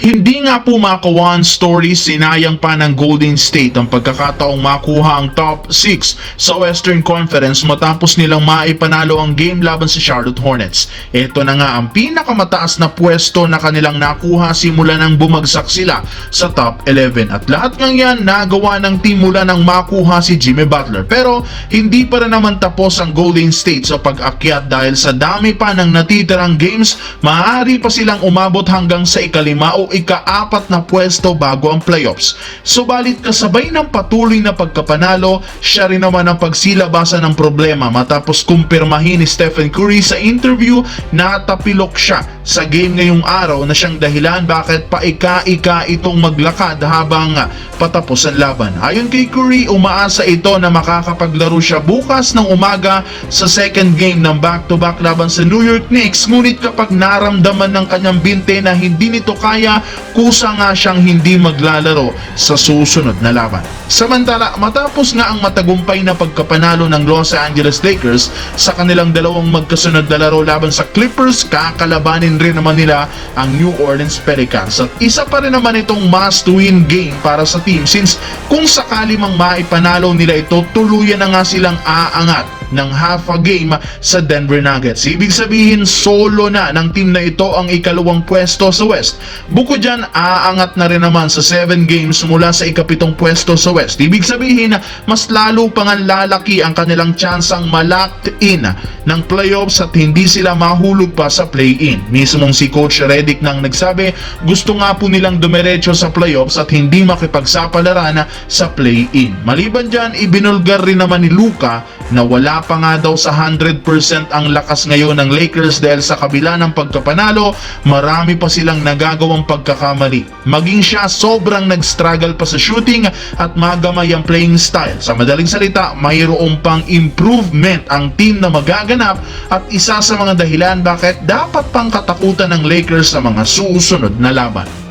Hindi nga po maka-one story, sinayang pa ng Golden State ang pagkakataong makuha ang top 6 sa Western Conference matapos nilang maipanalo ang game laban sa Charlotte Hornets. Ito na nga ang pinakamataas na pwesto na kanilang nakuha simula nang bumagsak sila sa top 11. At lahat ng yan nagawa ng team mula nang makuha si Jimmy Butler. Pero hindi pa rin naman tapos ang Golden State sa pag-akyat dahil sa dami pa ng natitirang games, maaari pa silang umabot hanggang sa ikalima o ika-apat na pwesto bago ang playoffs. Subalit kasabay ng patuloy na pagkapanalo, siya rin naman ang pagsilabasan ng problema matapos kumpirmahin ni Stephen Curry sa interview na tapilok siya sa game ngayong araw na siyang dahilan bakit paika-ika itong maglakad habang patapos ang laban. Ayon kay Curry, umaasa ito na makakapaglaro siya bukas ng umaga sa second game ng back-to-back laban sa New York Knicks, ngunit kapag naramdaman ng kanyang binte na hindi nito kaya, kusa nga siyang hindi maglalaro sa susunod na laban. Samantala, matapos nga ang matagumpay na pagkapanalo ng Los Angeles Lakers sa kanilang dalawang magkasunod na laro laban sa Clippers, kakalabanin rin naman nila ang New Orleans Pelicans. At isa pa rin naman itong must-win game para sa team since kung sakali mang maipanalo nila ito, tuluyan na nga silang aangat ng half a game sa Denver Nuggets. Ibig sabihin, solo na ng team na ito ang ikalawang pwesto sa West. Bukod dyan, aangat na rin naman sa 7 games mula sa ikapitong pwesto sa West. Ibig sabihin, mas lalo pang lalaki ang kanilang tsansang ma-locked in ng playoffs at hindi sila mahulog pa sa play-in. Mismong si Coach Redick nang nagsabi, gusto nga po nilang dumiretso sa playoffs at hindi makipagsapalaran sa play-in. Maliban dyan, ibinulgar rin naman ni Luka na wala pa nga daw sa 100% ang lakas ngayon ng Lakers dahil sa kabila ng pagkapanalo, marami pa silang nagagawang pagkakamali. Maging siya, sobrang nag-struggle pa sa shooting at magamay ang playing style. Sa madaling salita, mayroong pang improvement ang team na magaganap at isa sa mga dahilan bakit dapat pang katakutan ng Lakers sa mga susunod na laban.